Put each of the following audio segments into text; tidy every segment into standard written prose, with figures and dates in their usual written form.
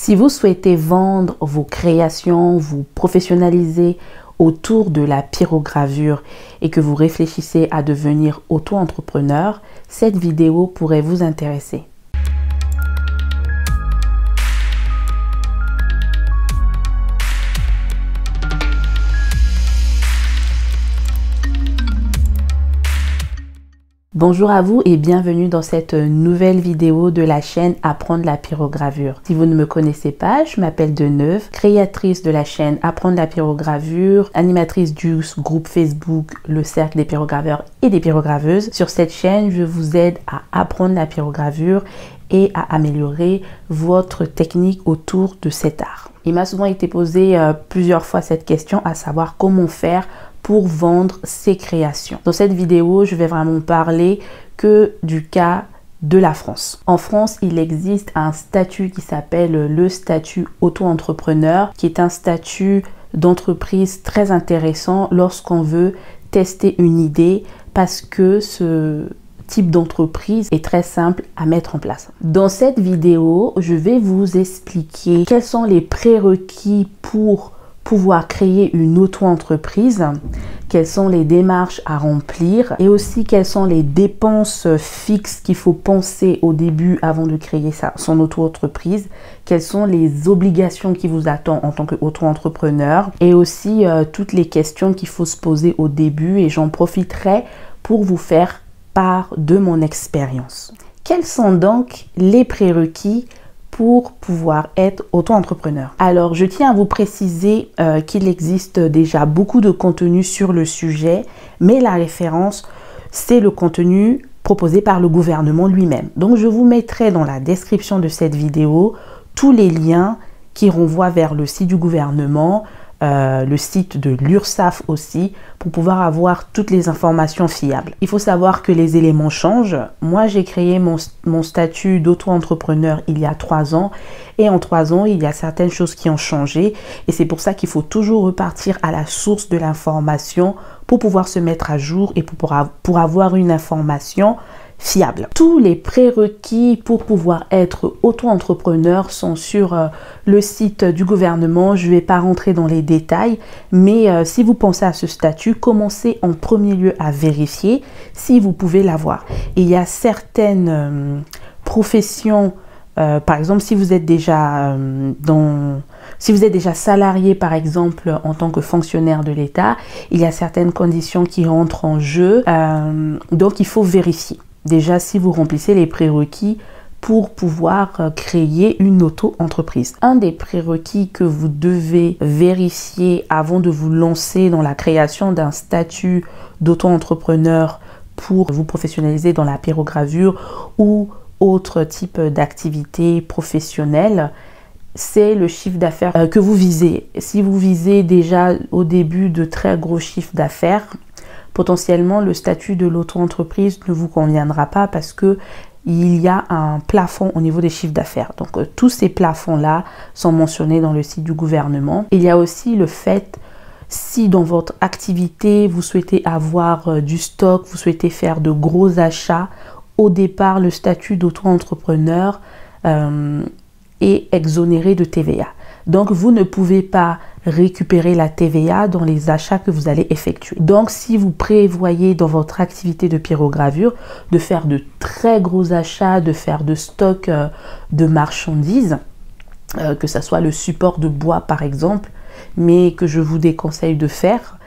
Si vous souhaitez vendre vos créations, vous professionnaliser autour de la pyrogravure et que vous réfléchissez à devenir auto-entrepreneur, cette vidéo pourrait vous intéresser. Bonjour à vous et bienvenue dans cette nouvelle vidéo de la chaîne Apprendre la pyrogravure. Si vous ne me connaissez pas, je m'appelle Deneuve, créatrice de la chaîne Apprendre la pyrogravure, animatrice du groupe Facebook Le Cercle des pyrograveurs et des pyrograveuses. Sur cette chaîne, je vous aide à apprendre la pyrogravure et à améliorer votre technique autour de cet art. Il m'a souvent été posé plusieurs fois cette question, à savoir comment faire pour vendre ses créations. Dans cette vidéo, je vais vraiment parler que du cas de la France. En France, il existe un statut qui s'appelle le statut auto-entrepreneur, qui est un statut d'entreprise très intéressant lorsqu'on veut tester une idée, parce que ce type d'entreprise est très simple à mettre en place. Dans cette vidéo, je vais vous expliquer quels sont les prérequis pour pouvoir créer une auto-entreprise, quelles sont les démarches à remplir et aussi quelles sont les dépenses fixes qu'il faut penser au début avant de créer son auto-entreprise, quelles sont les obligations qui vous attendent en tant qu'auto-entrepreneur et aussi toutes les questions qu'il faut se poser au début, et j'en profiterai pour vous faire part de mon expérience. Quels sont donc les prérequis pour pouvoir être auto-entrepreneur? Alors, je tiens à vous préciser qu'il existe déjà beaucoup de contenu sur le sujet, mais la référence, c'est le contenu proposé par le gouvernement lui-même. Donc, je vous mettrai dans la description de cette vidéo tous les liens qui renvoient vers le site du gouvernement, le site de l'URSSAF aussi, pour pouvoir avoir toutes les informations fiables. Il faut savoir que les éléments changent. Moi, j'ai créé mon statut d'auto-entrepreneur il y a 3 ans, et en 3 ans, il y a certaines choses qui ont changé, et c'est pour ça qu'il faut toujours repartir à la source de l'information pour pouvoir se mettre à jour et pour avoir une information fiable. Tous les prérequis pour pouvoir être auto-entrepreneur sont sur le site du gouvernement. Je ne vais pas rentrer dans les détails, mais si vous pensez à ce statut, commencez en premier lieu à vérifier si vous pouvez l'avoir. Il y a certaines professions, par exemple, si vous êtes déjà salarié, par exemple, en tant que fonctionnaire de l'État, il y a certaines conditions qui rentrent en jeu, donc il faut vérifier. Déjà, si vous remplissez les prérequis pour pouvoir créer une auto-entreprise. Un des prérequis que vous devez vérifier avant de vous lancer dans la création d'un statut d'auto-entrepreneur pour vous professionnaliser dans la pyrogravure ou autre type d'activité professionnelle, c'est le chiffre d'affaires que vous visez. Si vous visez déjà au début de très gros chiffres d'affaires, potentiellement le statut de l'auto-entreprise ne vous conviendra pas, parce que il y a un plafond au niveau des chiffres d'affaires. Donc tous ces plafonds-là sont mentionnés dans le site du gouvernement. Il y a aussi le fait, si dans votre activité vous souhaitez avoir du stock, vous souhaitez faire de gros achats, au départ le statut d'auto-entrepreneur est exonéré de TVA. Donc, vous ne pouvez pas récupérer la TVA dans les achats que vous allez effectuer. Donc, si vous prévoyez dans votre activité de pyrogravure de faire de très gros achats, de faire de stock de marchandises, que ce soit le support de bois par exemple, mais que je vous déconseille de faire,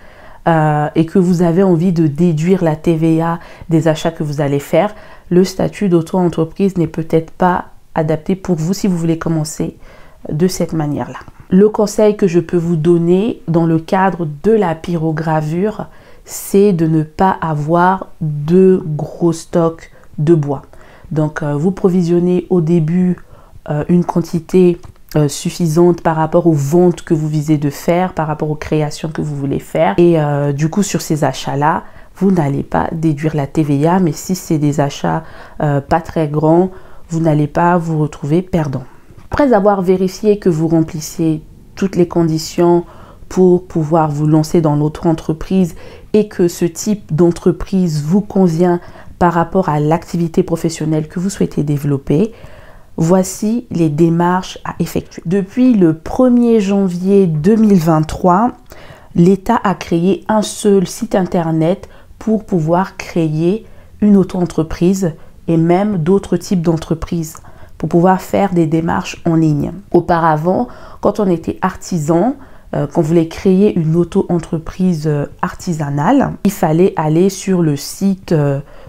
et que vous avez envie de déduire la TVA des achats que vous allez faire, le statut d'auto-entreprise n'est peut-être pas adapté pour vous si vous voulez commencer de cette manière-là. Le conseil que je peux vous donner dans le cadre de la pyrogravure, c'est de ne pas avoir de gros stocks de bois. Donc, vous provisionnez au début une quantité suffisante par rapport aux ventes que vous visez de faire, par rapport aux créations que vous voulez faire. Et du coup, sur ces achats-là, vous n'allez pas déduire la TVA, mais si c'est des achats pas très grands, vous n'allez pas vous retrouver perdant. Après avoir vérifié que vous remplissez toutes les conditions pour pouvoir vous lancer dans l'auto-entreprise et que ce type d'entreprise vous convient par rapport à l'activité professionnelle que vous souhaitez développer, Voici les démarches à effectuer. Depuis le 1er janvier 2023, l'État a créé un seul site internet pour pouvoir créer une auto-entreprise et même d'autres types d'entreprises pour pouvoir faire des démarches en ligne. Auparavant, quand on était artisan, qu'on voulait créer une auto-entreprise artisanale, il fallait aller sur le site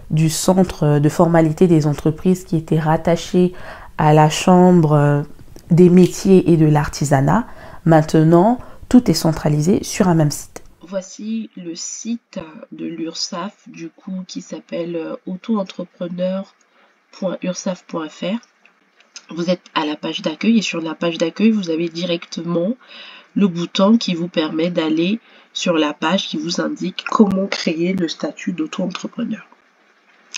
du centre de formalité des entreprises qui était rattaché à la chambre des métiers et de l'artisanat. Maintenant, tout est centralisé sur un même site. Voici le site de l'URSSAF, du coup, qui s'appelle auto-entrepreneur.ursaf.fr. Vous êtes à la page d'accueil et sur la page d'accueil, vous avez directement le bouton qui vous permet d'aller sur la page qui vous indique comment créer le statut d'auto-entrepreneur.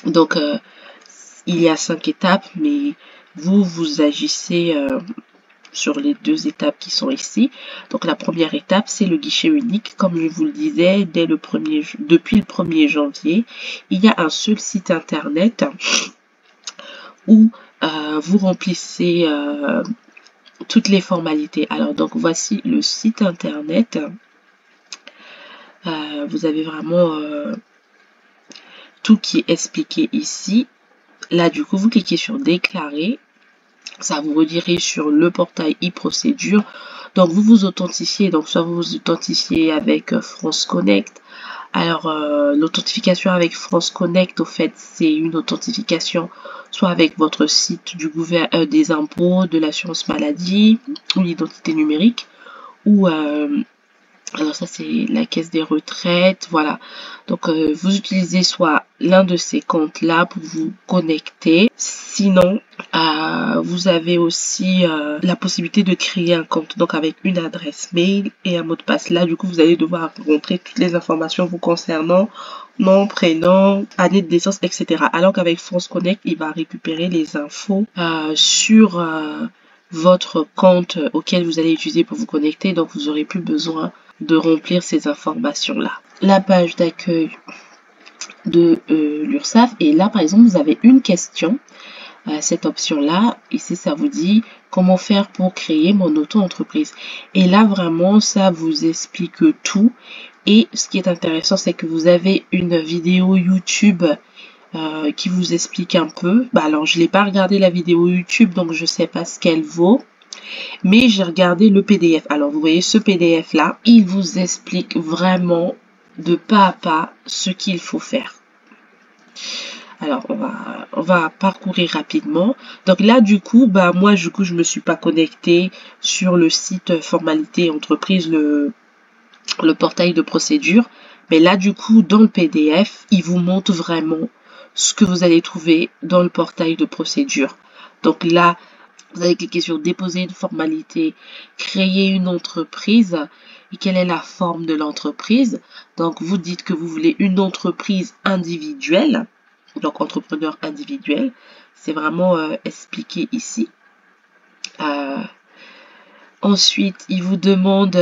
Donc, il y a 5 étapes, mais vous agissez sur les 2 étapes qui sont ici. Donc, la première étape, c'est le guichet unique. Comme je vous le disais, depuis le 1er janvier, il y a un seul site internet où vous remplissez toutes les formalités. Alors, donc, voici le site internet. Vous avez vraiment tout qui est expliqué ici. Là, du coup, vous cliquez sur déclarer. Ça vous redirige sur le portail e-procédure. Donc, vous vous authentifiez. Donc, soit vous vous authentifiez avec France Connect. Alors, l'authentification avec France Connect, au fait, c'est une authentification soit avec votre site du des impôts, de l'assurance maladie, ou l'identité numérique, ou alors ça c'est la caisse des retraites, voilà. Donc vous utilisez soit l'un de ces comptes là pour vous connecter. Sinon, vous avez aussi la possibilité de créer un compte, donc avec une adresse mail et un mot de passe. Là, du coup, vous allez devoir rentrer toutes les informations vous concernant, nom, prénom, année de naissance, etc. Alors qu'avec France Connect, il va récupérer les infos sur votre compte auquel vous allez utiliser pour vous connecter. Donc, vous n'aurez plus besoin de remplir ces informations-là. La page d'accueil de l'URSSAF. Et là, par exemple, vous avez une question. Cette option-là, ici, ça vous dit comment faire pour créer mon auto-entreprise. Et là, vraiment, ça vous explique tout. Et ce qui est intéressant, c'est que vous avez une vidéo YouTube qui vous explique un peu. Alors, je n'ai pas regardé la vidéo YouTube, donc je ne sais pas ce qu'elle vaut. Mais j'ai regardé le PDF. Alors, vous voyez ce PDF-là, il vous explique vraiment de pas à pas ce qu'il faut faire. Alors, on va parcourir rapidement. Donc là, du coup, moi, je me suis pas connectée sur le site formalité entreprise, le portail de procédure. Mais là, du coup, dans le PDF, il vous montre vraiment ce que vous allez trouver dans le portail de procédure. Donc là, vous allez cliquer sur déposer une formalité, créer une entreprise et quelle est la forme de l'entreprise. Donc, vous dites que vous voulez une entreprise individuelle. Donc, entrepreneur individuel, c'est vraiment expliqué ici. Ensuite, il vous demande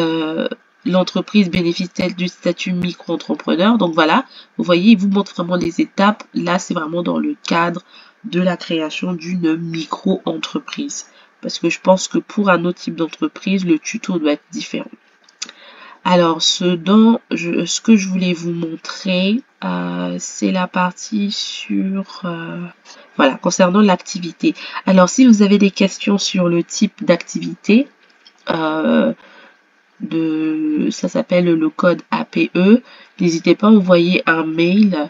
l'entreprise bénéficie-t-elle du statut micro-entrepreneur. Donc voilà, vous voyez, il vous montre vraiment les étapes. Là, c'est vraiment dans le cadre de la création d'une micro-entreprise. Parce que je pense que pour un autre type d'entreprise, le tuto doit être différent. Alors, ce que je voulais vous montrer, c'est la partie sur, voilà, concernant l'activité. Alors, si vous avez des questions sur le type d'activité, ça s'appelle le code APE, n'hésitez pas à envoyer un mail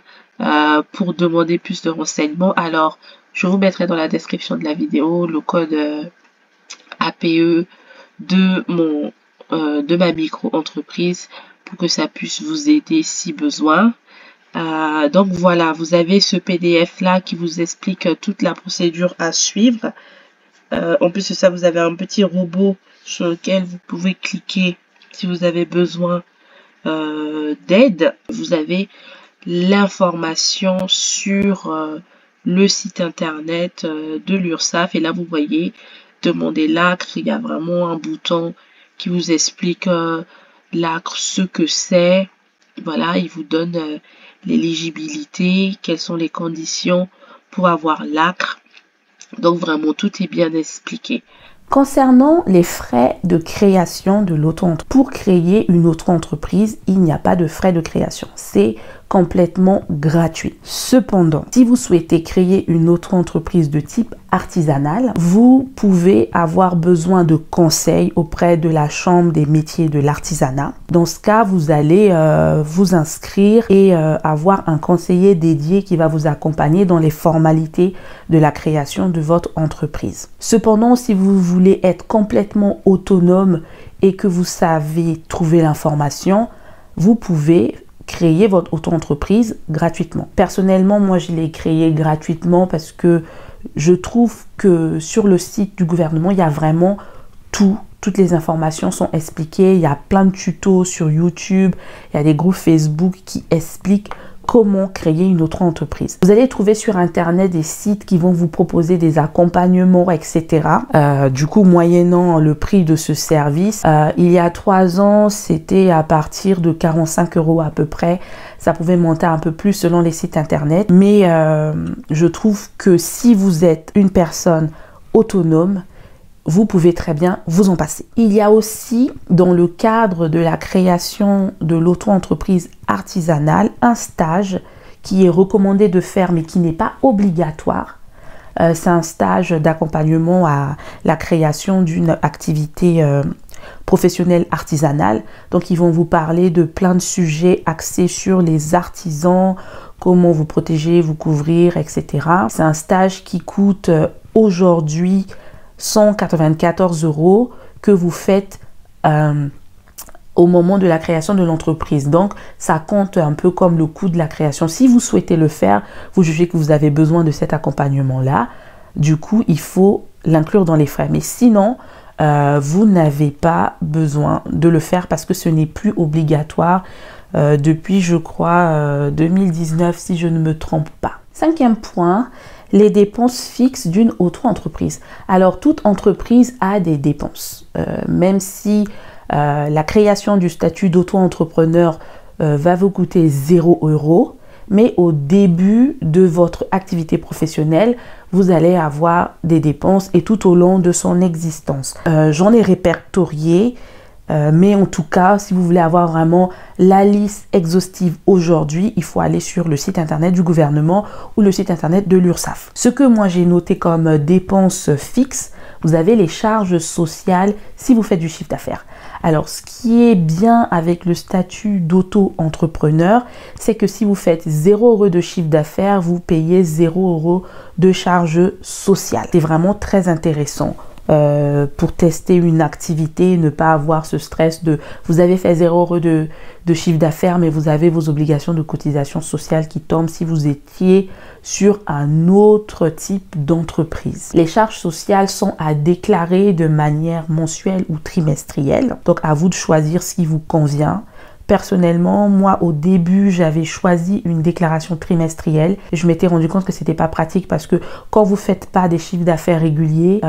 pour demander plus de renseignements. Alors, je vous mettrai dans la description de la vidéo le code APE de ma micro-entreprise pour que ça puisse vous aider si besoin. Donc voilà, vous avez ce PDF là qui vous explique toute la procédure à suivre. En plus de ça, vous avez un petit robot sur lequel vous pouvez cliquer si vous avez besoin d'aide. Vous avez l'information sur le site internet de l'URSSAF et là vous voyez demander l'ACRE. Il y a vraiment un bouton qui vous explique l'ACRE, ce que c'est. Voilà, il vous donne l'éligibilité, quelles sont les conditions pour avoir l'ACRE. Donc vraiment, tout est bien expliqué. Concernant les frais de création de l'auto-entreprise, pour créer une auto-entreprise, il n'y a pas de frais de création. C'est complètement gratuit. Cependant, si vous souhaitez créer une auto-entreprise de type artisanal, vous pouvez avoir besoin de conseils auprès de la Chambre des métiers de l'artisanat. Dans ce cas, vous allez vous inscrire et avoir un conseiller dédié qui va vous accompagner dans les formalités de la création de votre entreprise. Cependant, si vous voulez être complètement autonome et que vous savez trouver l'information, vous pouvez créer votre auto-entreprise gratuitement. Personnellement, moi, je l'ai créée gratuitement parce que je trouve que sur le site du gouvernement, il y a vraiment tout. Toutes les informations sont expliquées. Il y a plein de tutos sur YouTube. Il y a des groupes Facebook qui expliquent comment créer une autre entreprise. Vous allez trouver sur Internet des sites qui vont vous proposer des accompagnements, etc. Du coup, moyennant le prix de ce service, il y a 3 ans, c'était à partir de 45 € à peu près. Ça pouvait monter un peu plus selon les sites Internet. Mais je trouve que si vous êtes une personne autonome, vous pouvez très bien vous en passer. Il y a aussi, dans le cadre de la création de l'auto-entreprise artisanale, un stage qui est recommandé de faire mais qui n'est pas obligatoire. C'est un stage d'accompagnement à la création d'une activité professionnelle artisanale. Donc, ils vont vous parler de plein de sujets axés sur les artisans, comment vous protéger, vous couvrir, etc. C'est un stage qui coûte aujourd'hui 194 € que vous faites au moment de la création de l'entreprise. Donc, ça compte un peu comme le coût de la création. Si vous souhaitez le faire, vous jugez que vous avez besoin de cet accompagnement-là. Du coup, il faut l'inclure dans les frais. Mais sinon, vous n'avez pas besoin de le faire parce que ce n'est plus obligatoire depuis, je crois, 2019, si je ne me trompe pas. 5e point, les dépenses fixes d'une auto-entreprise. Alors, toute entreprise a des dépenses. Même si la création du statut d'auto-entrepreneur va vous coûter 0 €, mais au début de votre activité professionnelle, vous allez avoir des dépenses et tout au long de son existence. J'en ai répertorié. Mais en tout cas, si vous voulez avoir vraiment la liste exhaustive aujourd'hui, il faut aller sur le site internet du gouvernement ou le site internet de l'URSSAF. Ce que moi j'ai noté comme dépenses fixes, vous avez les charges sociales si vous faites du chiffre d'affaires. Alors, ce qui est bien avec le statut d'auto-entrepreneur, c'est que si vous faites 0 € de chiffre d'affaires, vous payez 0 € de charges sociales. C'est vraiment très intéressant. Pour tester une activité, ne pas avoir ce stress de vous avez fait 0 € de chiffre d'affaires, mais vous avez vos obligations de cotisation sociale qui tombent si vous étiez sur un autre type d'entreprise. Les charges sociales sont à déclarer de manière mensuelle ou trimestrielle. Donc, à vous de choisir ce qui vous convient. Personnellement, moi, au début, j'avais choisi une déclaration trimestrielle et je m'étais rendu compte que c'était pas pratique parce que quand vous faites pas des chiffres d'affaires réguliers,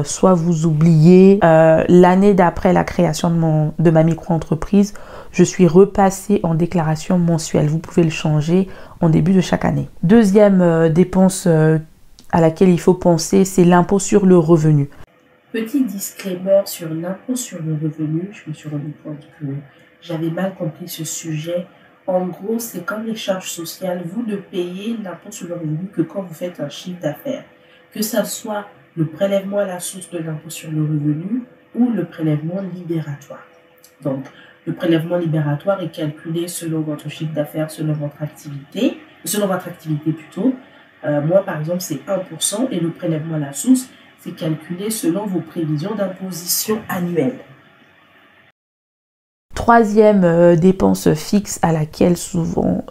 soit vous oubliez. L'année d'après la création de ma micro-entreprise, je suis repassée en déclaration mensuelle. Vous pouvez le changer en début de chaque année. Deuxième dépense à laquelle il faut penser, c'est l'impôt sur le revenu. Petit disclaimer sur l'impôt sur le revenu, je me suis rendu compte que j'avais mal compris ce sujet. En gros, c'est comme les charges sociales, vous ne payez l'impôt sur le revenu que quand vous faites un chiffre d'affaires. Que ça soit le prélèvement à la source de l'impôt sur le revenu ou le prélèvement libératoire. Donc, le prélèvement libératoire est calculé selon votre chiffre d'affaires, selon votre activité plutôt. Moi, par exemple, c'est 1% et le prélèvement à la source, c'est calculé selon vos prévisions d'imposition annuelles. Troisième dépense fixe à laquelle souvent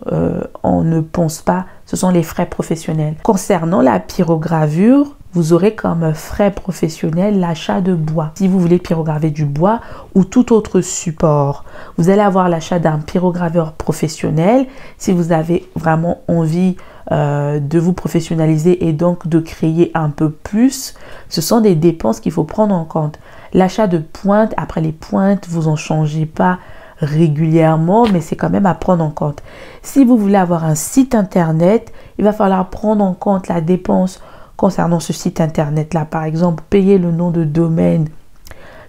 on ne pense pas, ce sont les frais professionnels. Concernant la pyrogravure, vous aurez comme frais professionnels l'achat de bois. Si vous voulez pyrograver du bois ou tout autre support, vous allez avoir l'achat d'un pyrograveur professionnel. Si vous avez vraiment envie de vous professionnaliser et donc de créer un peu plus, ce sont des dépenses qu'il faut prendre en compte. L'achat de pointes, après les pointes, vous en changez pas régulièrement, mais c'est quand même à prendre en compte. Si vous voulez avoir un site internet, il va falloir prendre en compte la dépense concernant ce site internet-là. Par exemple, payer le nom de domaine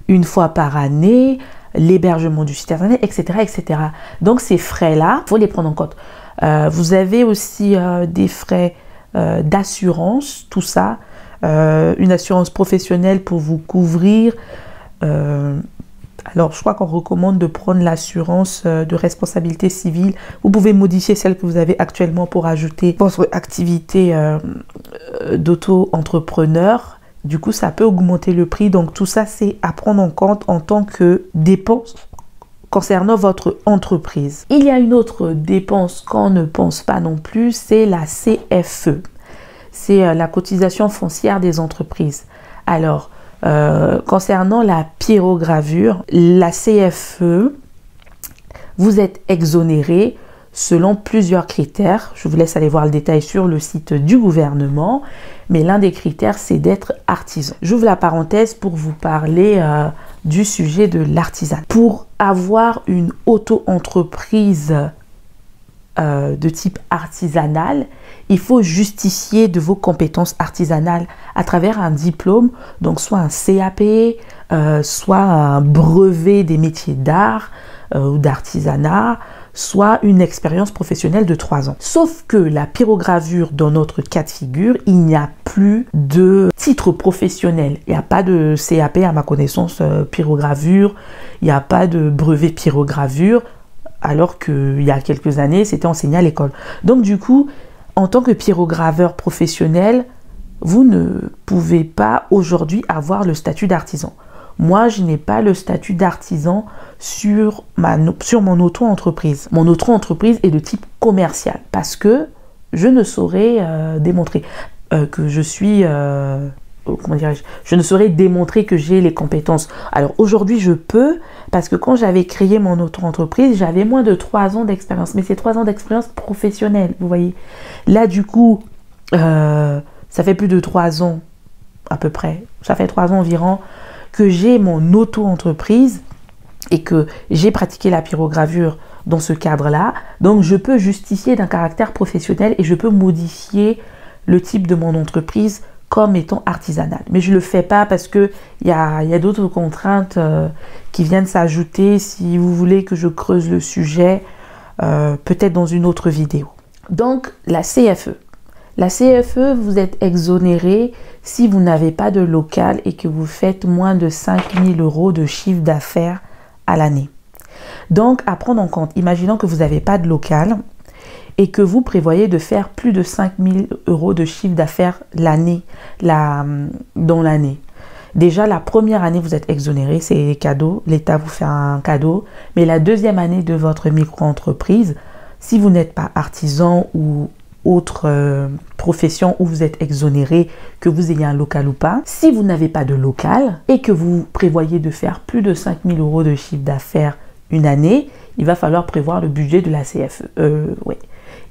une fois par année, l'hébergement du site internet, etc., etc. Donc, ces frais-là, il faut les prendre en compte. Vous avez aussi des frais d'assurance, tout ça. Une assurance professionnelle pour vous couvrir. Alors, je crois qu'on recommande de prendre l'assurance de responsabilité civile. Vous pouvez modifier celle que vous avez actuellement pour ajouter votre activité d'auto-entrepreneur. Du coup, ça peut augmenter le prix. Donc, tout ça, c'est à prendre en compte en tant que dépense concernant votre entreprise. Il y a une autre dépense qu'on ne pense pas non plus, c'est la CFE. C'est la cotisation foncière des entreprises. Alors, concernant la pyrogravure, la CFE, vous êtes exonéré selon plusieurs critères. Je vous laisse aller voir le détail sur le site du gouvernement. Mais l'un des critères, c'est d'être artisan. J'ouvre la parenthèse pour vous parler du sujet de l'artisanat. Pour avoir une auto-entreprise de type artisanal, il faut justifier de vos compétences artisanales à travers un diplôme, donc soit un CAP, soit un brevet des métiers d'art ou d'artisanat, soit une expérience professionnelle de 3 ans. Sauf que la pyrogravure, dans notre cas de figure, il n'y a plus de titre professionnel. Il n'y a pas de CAP à ma connaissance pyrogravure, il n'y a pas de brevet pyrogravure, alors qu'il y a quelques années, c'était enseigné à l'école. Donc du coup, en tant que pyrograveur professionnel, vous ne pouvez pas aujourd'hui avoir le statut d'artisan. Moi, je n'ai pas le statut d'artisan sur mon auto-entreprise. Mon auto-entreprise est de type commercial parce que je ne saurais démontrer que je suis... comment dirais-je, je ne saurais démontrer que j'ai les compétences. Alors aujourd'hui, je peux, parce que quand j'avais créé mon auto-entreprise, j'avais moins de 3 ans d'expérience. Mais c'est 3 ans d'expérience professionnelle, vous voyez. Là, du coup, ça fait plus de 3 ans, à peu près. Ça fait 3 ans environ que j'ai mon auto-entreprise et que j'ai pratiqué la pyrogravure dans ce cadre-là. Donc, je peux justifier d'un caractère professionnel et je peux modifier le type de mon entreprise comme étant artisanale. Mais je ne le fais pas parce qu'il y a d'autres contraintes qui viennent s'ajouter. Si vous voulez que je creuse le sujet, peut-être dans une autre vidéo. Donc, la CFE. La CFE, vous êtes exonéré si vous n'avez pas de local et que vous faites moins de 5 000 € de chiffre d'affaires à l'année. Donc, à prendre en compte, imaginons que vous n'avez pas de local et que vous prévoyez de faire plus de 5 000 € de chiffre d'affaires dans l'année. Déjà, la première année, vous êtes exonéré, c'est cadeau, l'État vous fait un cadeau. Mais la deuxième année de votre micro-entreprise, si vous n'êtes pas artisan ou autre profession où vous êtes exonéré, que vous ayez un local ou pas, si vous n'avez pas de local et que vous prévoyez de faire plus de 5 000 € de chiffre d'affaires une année, il va falloir prévoir le budget de la CFE. Oui.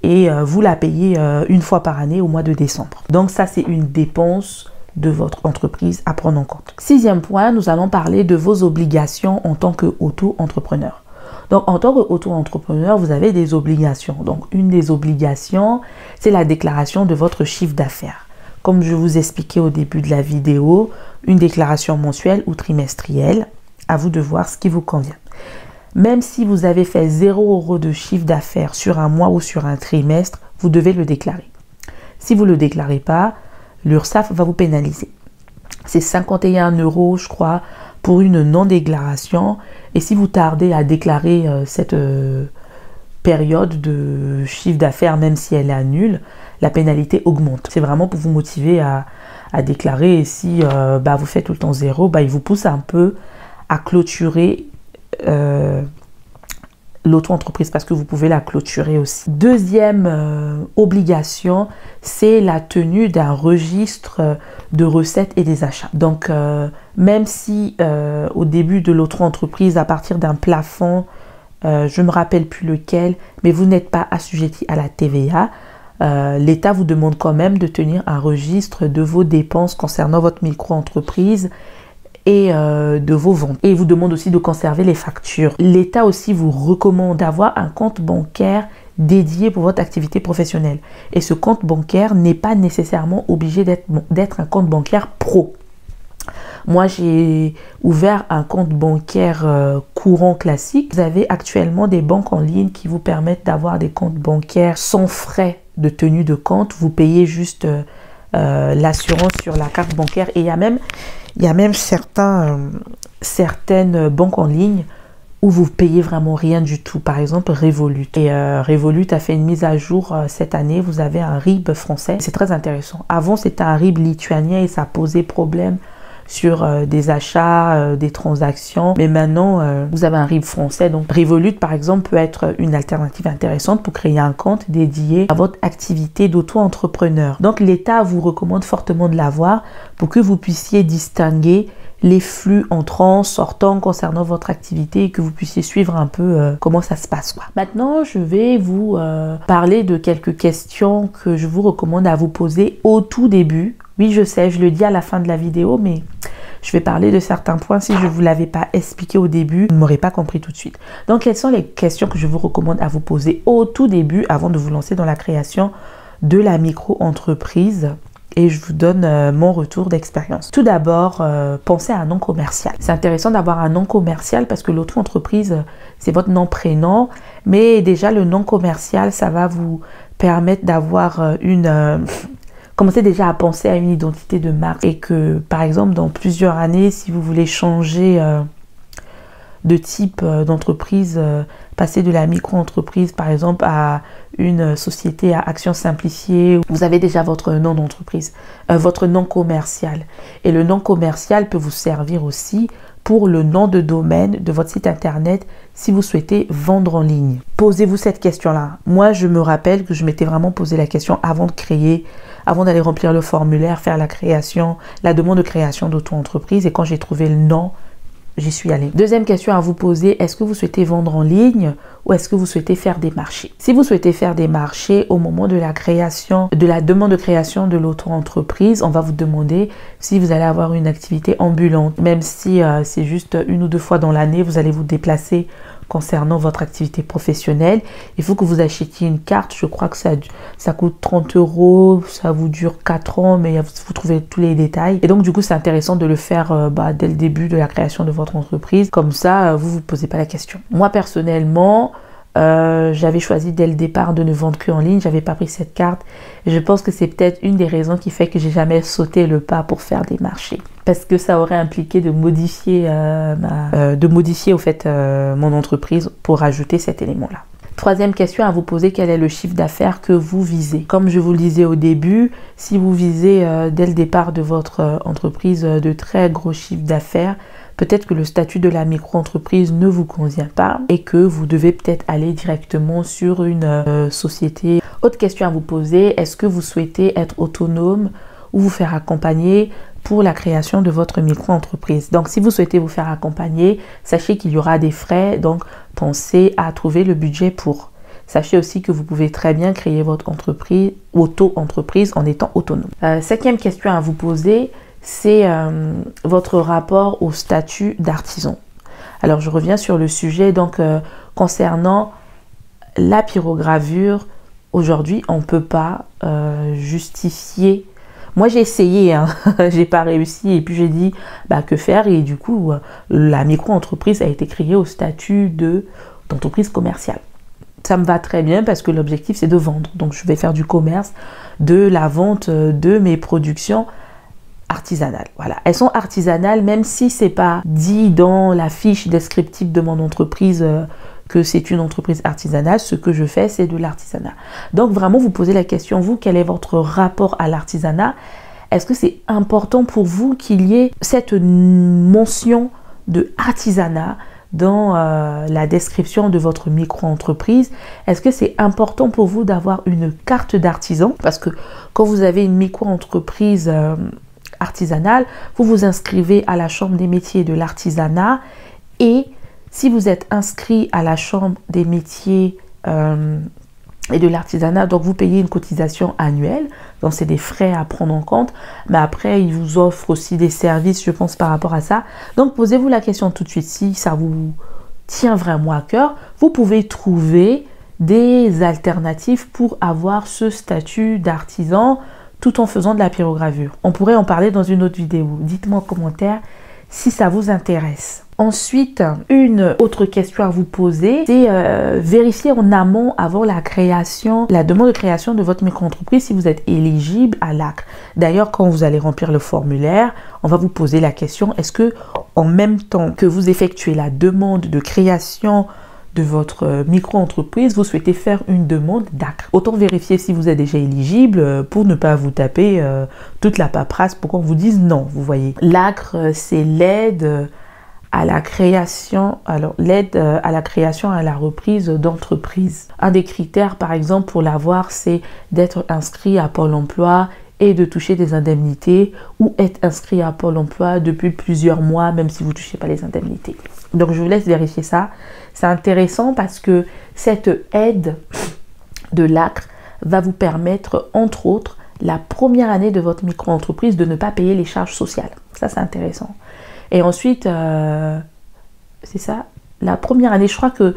Et vous la payez une fois par année au mois de décembre. Donc ça, c'est une dépense de votre entreprise à prendre en compte. 6e point, nous allons parler de vos obligations en tant qu'auto-entrepreneur. Donc, en tant qu'auto-entrepreneur, vous avez des obligations. Donc, une des obligations, c'est la déclaration de votre chiffre d'affaires. Comme je vous expliquais au début de la vidéo, une déclaration mensuelle ou trimestrielle. À vous de voir ce qui vous convient. Même si vous avez fait 0 € de chiffre d'affaires sur un mois ou sur un trimestre, vous devez le déclarer. Si vous ne le déclarez pas, l'URSSAF va vous pénaliser. C'est 51 €, je crois, pour une non-déclaration. Et si vous tardez à déclarer cette période de chiffre d'affaires, même si elle est nulle, la pénalité augmente. C'est vraiment pour vous motiver à déclarer. Et si vous faites tout le temps 0, il vous pousse un peu à clôturer l'auto-entreprise parce que vous pouvez la clôturer aussi. Deuxième obligation, c'est la tenue d'un registre de recettes et des achats. Donc, même si au début de l'auto-entreprise, à partir d'un plafond, je ne me rappelle plus lequel, mais vous n'êtes pas assujetti à la TVA, l'État vous demande quand même de tenir un registre de vos dépenses concernant votre micro-entreprise et de vos ventes. Et il vous demande aussi de conserver les factures. L'État aussi vous recommande d'avoir un compte bancaire dédié pour votre activité professionnelle. Et ce compte bancaire n'est pas nécessairement obligé d'être un compte bancaire pro. Moi, j'ai ouvert un compte bancaire courant classique. Vous avez actuellement des banques en ligne qui vous permettent d'avoir des comptes bancaires sans frais de tenue de compte. Vous payez juste l'assurance sur la carte bancaire. Et il y a même certaines banques en ligne où vous payez vraiment rien du tout. Par exemple, Revolut. Et Revolut a fait une mise à jour cette année. Vous avez un RIB français. C'est très intéressant. Avant, c'était un RIB lituanien et ça posait problème sur des achats, des transactions. Mais maintenant, vous avez un RIB français. Donc, Revolut, par exemple, peut être une alternative intéressante pour créer un compte dédié à votre activité d'auto-entrepreneur. Donc, l'État vous recommande fortement de l'avoir pour que vous puissiez distinguer les flux entrants, sortants concernant votre activité et que vous puissiez suivre un peu comment ça se passe, quoi. Maintenant, je vais vous parler de quelques questions que je vous recommande à vous poser au tout début. Oui, je sais, je le dis à la fin de la vidéo, mais je vais parler de certains points. Si je ne vous l'avais pas expliqué au début, vous ne m'aurez pas compris tout de suite. Donc, quelles sont les questions que je vous recommande à vous poser au tout début avant de vous lancer dans la création de la micro-entreprise? Et je vous donne mon retour d'expérience. Tout d'abord, pensez à un nom commercial. C'est intéressant d'avoir un nom commercial parce que l'auto-entreprise, c'est votre nom-prénom. Mais déjà, le nom commercial, ça va vous permettre d'avoir commencez déjà à penser à une identité de marque. Et que, par exemple, dans plusieurs années, si vous voulez changer de type d'entreprise, passer de la micro-entreprise par exemple à une société à action simplifiée, vous avez déjà votre nom d'entreprise, votre nom commercial. Et le nom commercial peut vous servir aussi pour le nom de domaine de votre site internet si vous souhaitez vendre en ligne. Posez-vous cette question-là. Moi, je me rappelle que je m'étais vraiment posé la question avant de créer, avant d'aller remplir le formulaire, faire la demande de création d'auto-entreprise. Et quand j'ai trouvé le nom, j'y suis allée. Deuxième question à vous poser, est-ce que vous souhaitez vendre en ligne ou est-ce que vous souhaitez faire des marchés? Si vous souhaitez faire des marchés, au moment de la demande de création de l'auto-entreprise, on va vous demander si vous allez avoir une activité ambulante. Même si c'est juste 1 ou 2 fois dans l'année, vous allez vous déplacer concernant votre activité professionnelle. Il faut que vous achetiez une carte. Je crois que ça coûte 30 €. Ça vous dure 4 ans, mais vous trouvez tous les détails. Et donc, du coup, c'est intéressant de le faire dès le début de la création de votre entreprise. Comme ça, vous ne vous posez pas la question. Moi, personnellement, j'avais choisi dès le départ de ne vendre que en ligne. J'avais pas pris cette carte. Et je pense que c'est peut-être une des raisons qui fait que j'ai jamais sauté le pas pour faire des marchés. Parce que ça aurait impliqué de modifier au fait mon entreprise pour rajouter cet élément-là. Troisième question à vous poser, quel est le chiffre d'affaires que vous visez? Comme je vous le disais au début, si vous visez dès le départ de votre entreprise de très gros chiffres d'affaires, peut-être que le statut de la micro-entreprise ne vous convient pas et que vous devez peut-être aller directement sur une société. Autre question à vous poser, est-ce que vous souhaitez être autonome ou vous faire accompagner pour la création de votre micro-entreprise? Donc, si vous souhaitez vous faire accompagner, sachez qu'il y aura des frais, donc pensez à trouver le budget pour. Sachez aussi que vous pouvez très bien créer votre entreprise, auto-entreprise en étant autonome. Cinquième question à vous poser, c'est votre rapport au statut d'artisan. Alors, je reviens sur le sujet. Donc, concernant la pyrogravure, aujourd'hui, on ne peut pas justifier. Moi, j'ai essayé, hein. J'ai pas réussi. Et puis, j'ai dit, que faire? Et du coup, la micro-entreprise a été créée au statut d'entreprise commerciale. Ça me va très bien parce que l'objectif, c'est de vendre. Donc, je vais faire du commerce, de la vente de mes productions artisanales. Voilà, elles sont artisanales, même si c'est pas dit dans la fiche descriptive de mon entreprise que c'est une entreprise artisanale. Ce que je fais, c'est de l'artisanat. Donc vraiment, vous posez la question, vous, quel est votre rapport à l'artisanat? Est-ce que c'est important pour vous qu'il y ait cette mention de artisanat dans la description de votre micro-entreprise? Est-ce que c'est important pour vous d'avoir une carte d'artisan? Parce que quand vous avez une micro-entreprise artisanale, vous vous inscrivez à la Chambre des métiers de l'artisanat et si vous êtes inscrit à la Chambre des métiers et de l'artisanat, donc vous payez une cotisation annuelle, donc c'est des frais à prendre en compte, mais après ils vous offrent aussi des services, je pense, par rapport à ça. Donc posez-vous la question tout de suite, si ça vous tient vraiment à cœur, vous pouvez trouver des alternatives pour avoir ce statut d'artisan tout en faisant de la pyrogravure. On pourrait en parler dans une autre vidéo. Dites-moi en commentaire si ça vous intéresse. Ensuite, une autre question à vous poser, c'est vérifier en amont avant la création, la demande de création de votre micro-entreprise si vous êtes éligible à l'ACRE. D'ailleurs, quand vous allez remplir le formulaire, on va vous poser la question, est-ce que en même temps que vous effectuez la demande de création de votre micro-entreprise, vous souhaitez faire une demande d'ACRE. Autant vérifier si vous êtes déjà éligible pour ne pas vous taper toute la paperasse pour qu'on vous dise non, vous voyez. L'ACRE, c'est l'aide à la création, l'aide à la création et à la reprise d'entreprise. Un des critères, par exemple, pour l'avoir, c'est d'être inscrit à Pôle emploi et de toucher des indemnités ou être inscrit à Pôle emploi depuis plusieurs mois, même si vous ne touchez pas les indemnités. Donc, je vous laisse vérifier ça. C'est intéressant parce que cette aide de l'ACRE va vous permettre, entre autres, la première année de votre micro-entreprise de ne pas payer les charges sociales. Ça, c'est intéressant. Et ensuite, c'est ça, la première année, je crois que,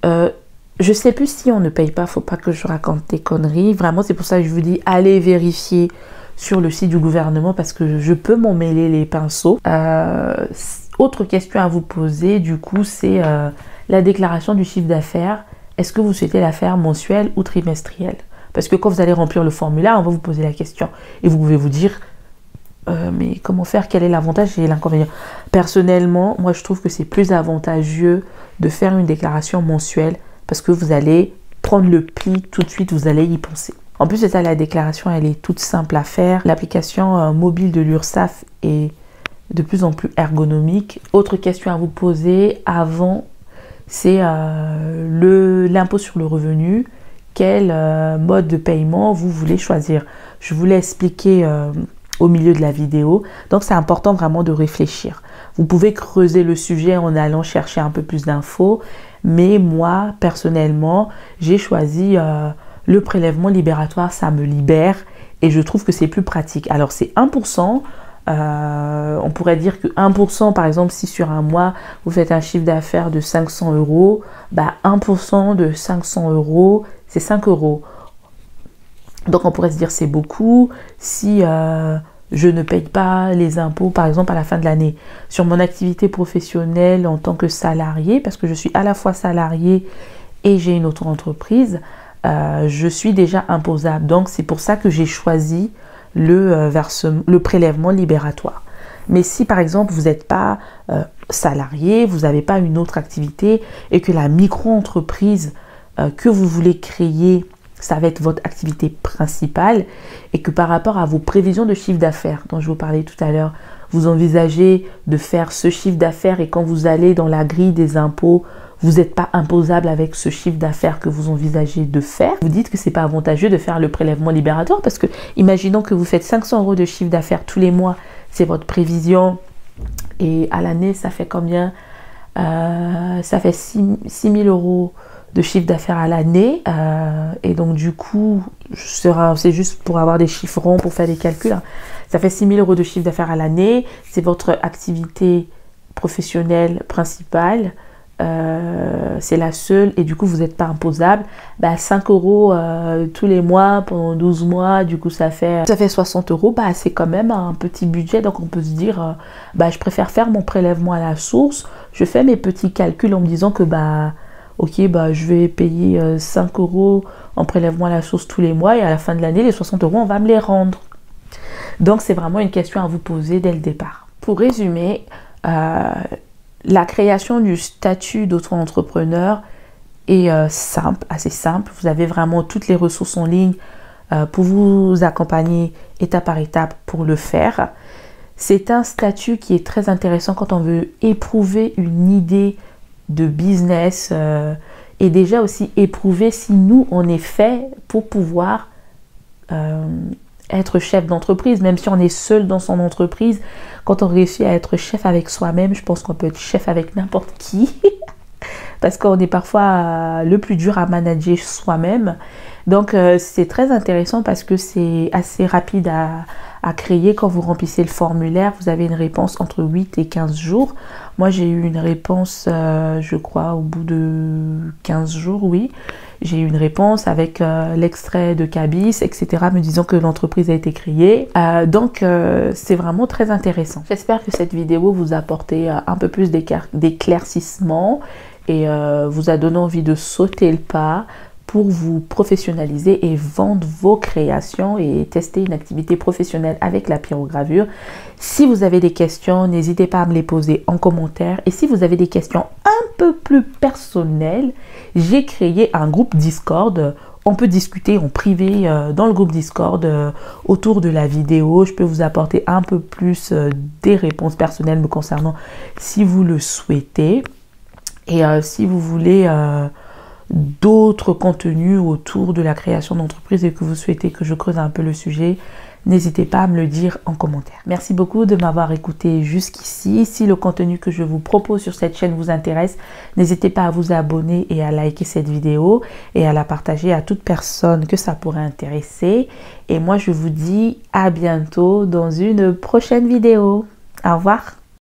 je ne sais plus si on ne paye pas, il ne faut pas que je raconte des conneries. Vraiment, c'est pour ça que je vous dis, allez vérifier sur le site du gouvernement parce que je peux m'en mêler les pinceaux. Autre question à vous poser, du coup, c'est la déclaration du chiffre d'affaires. Est-ce que vous souhaitez la faire mensuelle ou trimestrielle? Parce que quand vous allez remplir le formulaire, on va vous poser la question. Et vous pouvez vous dire, mais comment faire? Quel est l'avantage et l'inconvénient? Personnellement, moi, je trouve que c'est plus avantageux de faire une déclaration mensuelle parce que vous allez prendre le pli tout de suite, vous allez y penser. En plus de ça, la déclaration, elle est toute simple à faire. L'application mobile de l'URSSAF est de plus en plus ergonomique. Autre question à vous poser avant, c'est l'impôt sur le revenu. Quel mode de paiement vous voulez choisir? Je vous l'ai expliqué au milieu de la vidéo. Donc, c'est important vraiment de réfléchir. Vous pouvez creuser le sujet en allant chercher un peu plus d'infos. Mais moi, personnellement, j'ai choisi le prélèvement libératoire. Ça me libère et je trouve que c'est plus pratique. Alors, c'est 1%. On pourrait dire que 1%, par exemple, si sur un mois, vous faites un chiffre d'affaires de 500 €, bah 1% de 500 €, c'est 5 €. Donc, on pourrait se dire c'est beaucoup si je ne paye pas les impôts, par exemple, à la fin de l'année. Sur mon activité professionnelle en tant que salarié, parce que je suis à la fois salarié et j'ai une auto-entreprise, je suis déjà imposable. Donc, c'est pour ça que j'ai choisi le prélèvement libératoire. Mais si, par exemple, vous n'êtes pas salarié, vous n'avez pas une autre activité et que la micro-entreprise que vous voulez créer, ça va être votre activité principale et que par rapport à vos prévisions de chiffre d'affaires dont je vous parlais tout à l'heure, vous envisagez de faire ce chiffre d'affaires et quand vous allez dans la grille des impôts, vous n'êtes pas imposable avec ce chiffre d'affaires que vous envisagez de faire, vous dites que c'est pas avantageux de faire le prélèvement libératoire parce que imaginons que vous faites 500 € de chiffre d'affaires tous les mois, c'est votre prévision et à l'année ça fait combien? Ça fait 6 000 € de chiffre d'affaires à l'année et donc du coup c'est juste pour avoir des chiffres ronds pour faire des calculs, hein. Ça fait 6 000 € de chiffre d'affaires à l'année, c'est votre activité professionnelle principale, c'est la seule et du coup vous n'êtes pas imposable, bah 5 € tous les mois pendant 12 mois, du coup ça fait 60 €, bah c'est quand même un petit budget. Donc on peut se dire bah je préfère faire mon prélèvement à la source, je fais mes petits calculs en me disant que bah ok, bah, je vais payer 5 € en prélèvement à la source tous les mois et à la fin de l'année, les 60 €, on va me les rendre. Donc, c'est vraiment une question à vous poser dès le départ. Pour résumer, la création du statut d'auto-entrepreneur est simple, assez simple. Vous avez vraiment toutes les ressources en ligne pour vous accompagner étape par étape pour le faire. C'est un statut qui est très intéressant quand on veut éprouver une idée de business et déjà aussi éprouver si nous on est fait pour pouvoir être chef d'entreprise, même si on est seul dans son entreprise. Quand on réussit à être chef avec soi-même, je pense qu'on peut être chef avec n'importe qui parce qu'on est parfois le plus dur à manager soi-même. Donc, c'est très intéressant parce que c'est assez rapide à créer. Quand vous remplissez le formulaire, vous avez une réponse entre 8 et 15 jours. Moi, j'ai eu une réponse, je crois, au bout de 15 jours, oui. J'ai eu une réponse avec l'extrait de CABIS, etc., me disant que l'entreprise a été créée. Donc, c'est vraiment très intéressant. J'espère que cette vidéo vous a apporté un peu plus d'éclaircissement et vous a donné envie de sauter le pas pour vous professionnaliser et vendre vos créations et tester une activité professionnelle avec la pyrogravure. Si vous avez des questions, n'hésitez pas à me les poser en commentaire. Et si vous avez des questions un peu plus personnelles, j'ai créé un groupe Discord. On peut discuter en privé dans le groupe Discord autour de la vidéo. Je peux vous apporter un peu plus des réponses personnelles me concernant si vous le souhaitez. Et si vous voulez d'autres contenus autour de la création d'entreprise et que vous souhaitez que je creuse un peu le sujet, n'hésitez pas à me le dire en commentaire. Merci beaucoup de m'avoir écouté jusqu'ici. Si le contenu que je vous propose sur cette chaîne vous intéresse, n'hésitez pas à vous abonner et à liker cette vidéo et à la partager à toute personne que ça pourrait intéresser. Et moi, je vous dis à bientôt dans une prochaine vidéo. Au revoir.